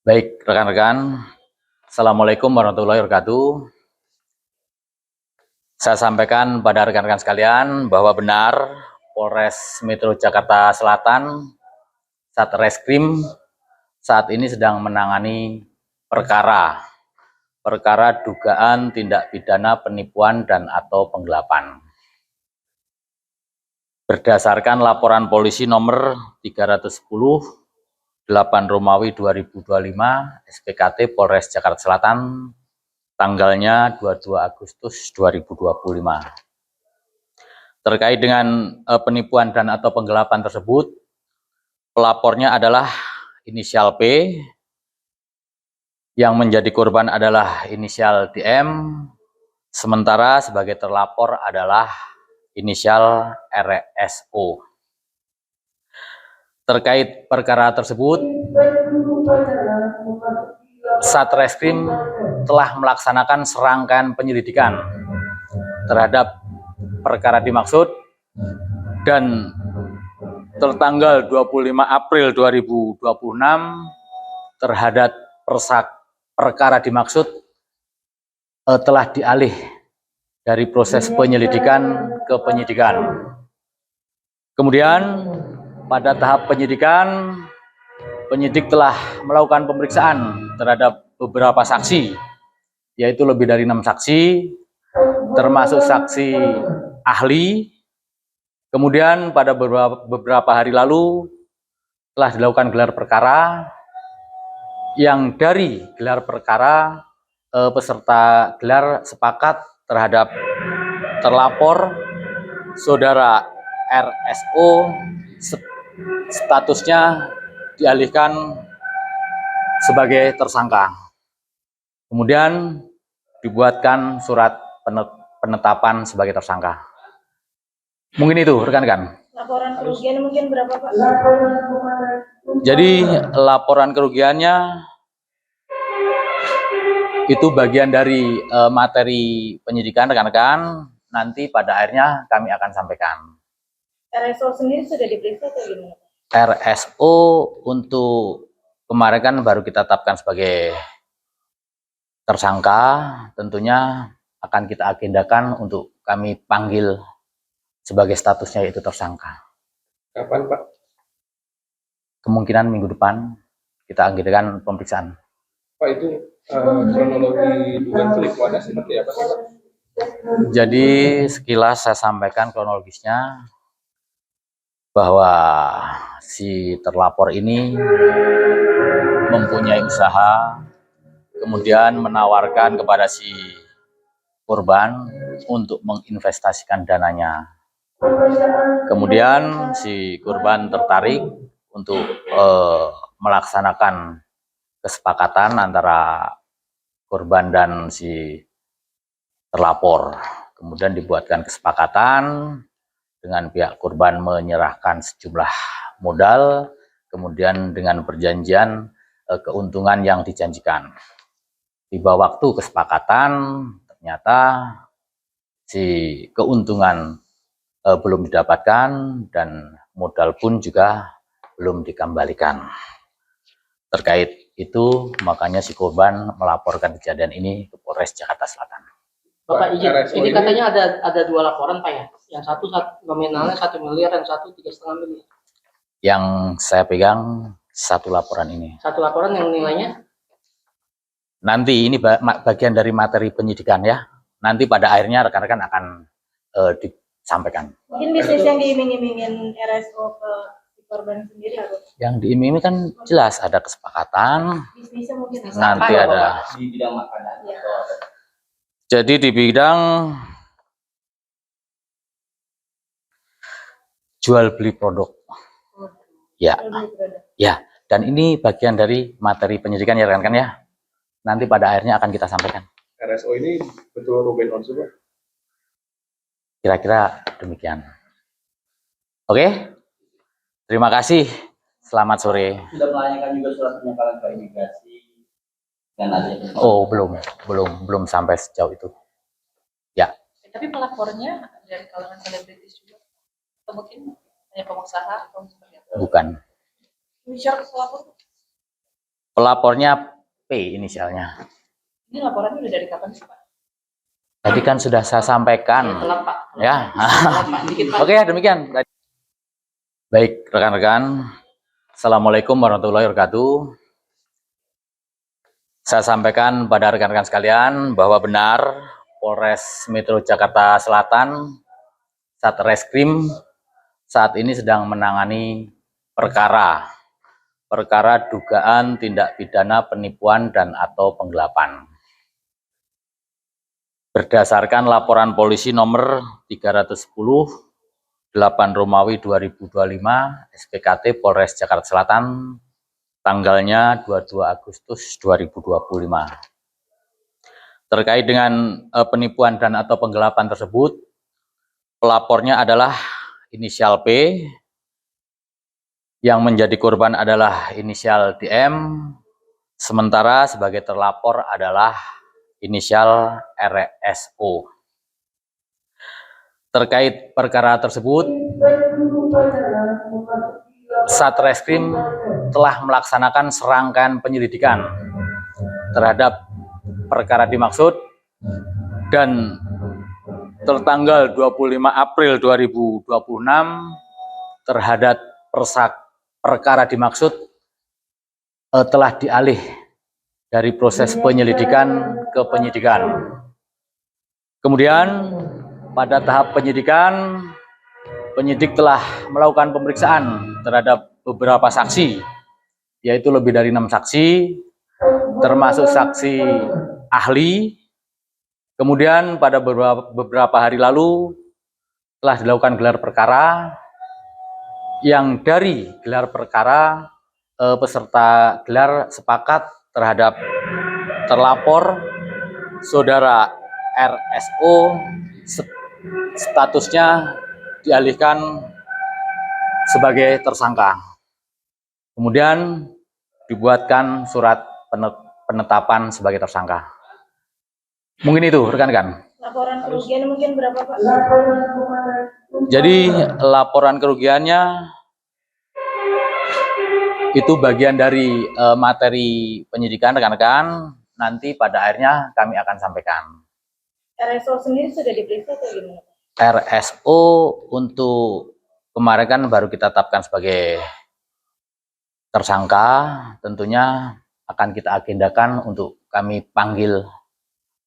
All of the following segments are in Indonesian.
Baik, rekan-rekan, Assalamualaikum warahmatullahi wabarakatuh. Saya sampaikan pada rekan-rekan sekalian bahwa benar Polres Metro Jakarta Selatan, Satreskrim, saat ini sedang menangani perkara dugaan tindak pidana penipuan dan atau penggelapan. Berdasarkan laporan polisi nomor 310 8 Romawi 2025 SPKT Polres Jakarta Selatan tanggalnya 22 Agustus 2025. Terkait dengan penipuan dan atau penggelapan tersebut, pelapornya adalah inisial P, yang menjadi korban adalah inisial DM, sementara sebagai terlapor adalah inisial RSO. Terkait perkara tersebut, Satreskrim telah melaksanakan serangkaian penyelidikan terhadap perkara dimaksud dan tertanggal 25 April 2026 terhadap perkara dimaksud telah dialih dari proses penyelidikan ke penyidikan. Kemudian pada tahap penyidikan, penyidik telah melakukan pemeriksaan terhadap beberapa saksi, yaitu lebih dari 6 saksi, termasuk saksi ahli. Kemudian pada beberapa hari lalu telah dilakukan gelar perkara, yang dari gelar perkara peserta gelar sepakat terhadap terlapor saudara RSO statusnya dialihkan sebagai tersangka. Kemudian dibuatkan surat penetapan sebagai tersangka. Mungkin itu rekan-rekan. Laporan kerugian mungkin berapa, Pak? Jadi laporan kerugiannya itu bagian dari materi penyidikan rekan-rekan. Nanti pada akhirnya kami akan sampaikan. RSO sendiri sudah diperiksa atau gimana? RSO untuk kemarin kan baru kita tetapkan sebagai tersangka, tentunya akan kita agendakan untuk kami panggil sebagai statusnya yaitu tersangka. Kapan, Pak? Kemungkinan minggu depan kita agendakan pemeriksaan. Pak, itu kronologi dugaan penipuannya seperti apa sih, Pak? Jadi sekilas saya sampaikan kronologisnya bahwa si terlapor ini mempunyai usaha, kemudian menawarkan kepada si korban untuk menginvestasikan dananya. Kemudian si korban tertarik untuk melaksanakan kesepakatan antara korban dan si terlapor. Kemudian dibuatkan kesepakatan dengan pihak korban menyerahkan sejumlah modal, kemudian dengan perjanjian keuntungan yang dijanjikan. Tiba waktu kesepakatan, ternyata si keuntungan belum didapatkan dan modal pun juga belum dikembalikan. Terkait itu, makanya si korban melaporkan kejadian ini ke Polres Jakarta Selatan. Bapak izin, ini katanya ada 2 laporan, Pak, ya? Yang satu nominalnya 1 miliar, yang satu 3,5 miliar. Yang saya pegang 1 laporan ini. 1 laporan yang nilainya? Nanti ini bagian dari materi penyidikan ya. Nanti pada akhirnya rekan-rekan akan disampaikan. Mungkin bisnis yang diiming-imingin RSO ke korban sendiri harus. Yang diiming-iming kan jelas ada kesepakatan. Bisnisnya mungkin nanti ada di bidang makanan. Ya. Jadi di bidang jual beli produk. Ya. Ya, dan ini bagian dari materi penyidikan ya rekan-rekan ya. Nanti pada akhirnya akan kita sampaikan. RSO ini betul Ruben Onsu, Pak? Kira-kira demikian. Oke? Terima kasih. Selamat sore. Sudah melayangkan juga surat penyebaran ke imigrasi dan lain-lain. Oh, belum sampai sejauh itu. Ya. Tapi pelapornya dari kalangan selebritis juga, atau mungkin hanya pengusaha atau seperti apa? Bukan. Inisial pelapor? Pelapornya P inisialnya. Ini laporannya udah dari kapan sih, Pak? Tadi kan sudah saya sampaikan. Telat, Pak. Ya. Telat, Pak. Dikit, Pak. Oke, demikian. Baik, rekan-rekan. Assalamualaikum warahmatullahi wabarakatuh. Saya sampaikan pada rekan-rekan sekalian bahwa benar Polres Metro Jakarta Selatan Satreskrim saat ini sedang menangani perkara dugaan tindak pidana penipuan dan atau penggelapan. Berdasarkan laporan polisi nomor 310 8 Romawi 2025 SPKT Polres Jakarta Selatan tanggalnya 22 Agustus 2025. Terkait dengan penipuan dan atau penggelapan tersebut, pelapornya adalah inisial P, yang menjadi korban adalah inisial DM, sementara sebagai terlapor adalah inisial RSO. Terkait perkara tersebut, Satreskrim telah melaksanakan serangkaian penyelidikan terhadap perkara dimaksud dan tertanggal 25 April 2026 terhadap perkara dimaksud telah dialih dari proses penyelidikan ke penyidikan. Kemudian pada tahap penyidikan, penyidik telah melakukan pemeriksaan terhadap beberapa saksi, yaitu lebih dari 6 saksi, termasuk saksi ahli. Kemudian pada beberapa hari lalu telah dilakukan gelar perkara, yang dari gelar perkara peserta gelar sepakat terhadap terlapor saudara RSO statusnya dialihkan sebagai tersangka. Kemudian dibuatkan surat penetapan sebagai tersangka. Mungkin itu rekan-rekan. Laporan kerugian mungkin berapa, Pak? Jadi laporan kerugiannya itu bagian dari materi penyidikan rekan-rekan. Nanti pada akhirnya kami akan sampaikan. RSO sendiri sudah diperiksa atau gimana? RSO untuk kemarin kan baru kita tetapkan sebagai tersangka, tentunya akan kita agendakan untuk kami panggil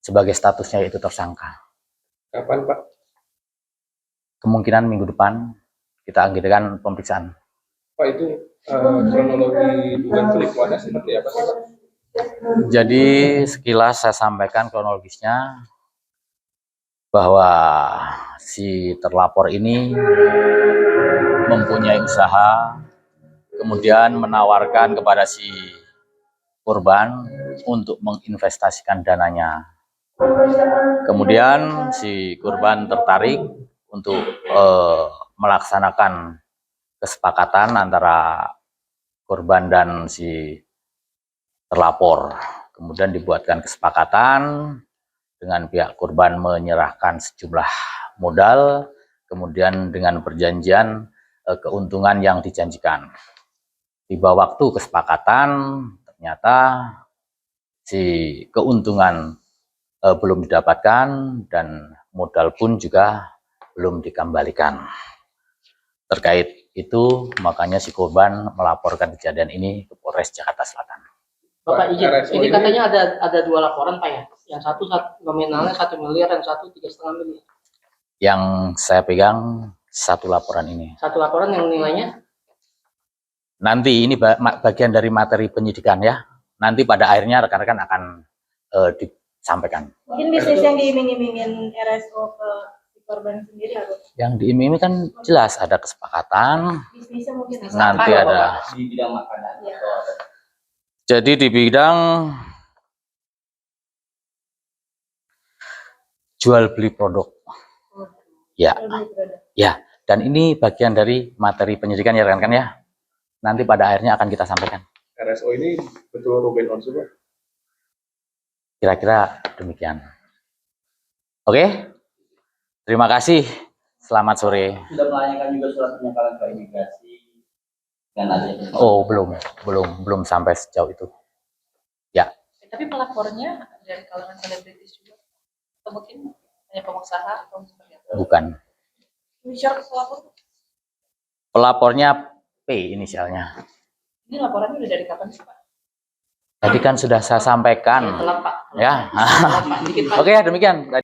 sebagai statusnya yaitu tersangka. Kapan, Pak? Kemungkinan minggu depan kita agendakan pemeriksaan. Pak, itu kronologi dugaan penipuannya seperti apa sih, Pak? Jadi sekilas saya sampaikan kronologisnya bahwa si terlapor ini mempunyai usaha, kemudian menawarkan kepada si korban untuk menginvestasikan dananya. Kemudian si korban tertarik untuk melaksanakan kesepakatan antara korban dan si terlapor. Kemudian dibuatkan kesepakatan dengan pihak korban menyerahkan sejumlah modal, kemudian dengan perjanjian keuntungan yang dijanjikan. Tiba waktu kesepakatan, ternyata si keuntungan belum didapatkan dan modal pun juga belum dikembalikan. Terkait itu, makanya si korban melaporkan kejadian ini ke Polres Jakarta Selatan. Bapak izin, RSO ini katanya ada 2 laporan, Pak ya? Yang satu nominalnya 1 miliar, yang satu 3,5 miliar. Yang saya pegang 1 laporan ini. 1 laporan yang nilainya? Nanti ini bagian dari materi penyidikan ya. Nanti pada akhirnya rekan-rekan akan disampaikan. Mungkin bisnis yang diiming-imingin RSO ke si korban sendiri harus. Yang diiming kan jelas ada kesepakatan. Bisnisnya mungkin Nanti ada Di bidang makanan. Ya. jadi di bidang jual beli produk. Ya. Ya, dan ini bagian dari materi penyidikan ya rekan-rekan ya. Nanti pada akhirnya akan kita sampaikan. RSO ini betul Ruben Onsu, Pak? Kira-kira demikian. Oke? Terima kasih. Selamat sore. Sudah melayangkan juga surat penyesalan ke imigrasi dan ada. Oh, belum sampai sejauh itu. Tapi pelapornya dari kalangan selebritis juga. Atau mungkin hanya pengusaha atau seperti apa? Bukan. Inisial pelapor. Pelapornya P inisialnya. Ini laporannya udah dari kapan sih Pak? Tadi kan sudah saya sampaikan. Telat, Pak. Ya. Telat, Pak. Dikit, Pak. Oke, demikian.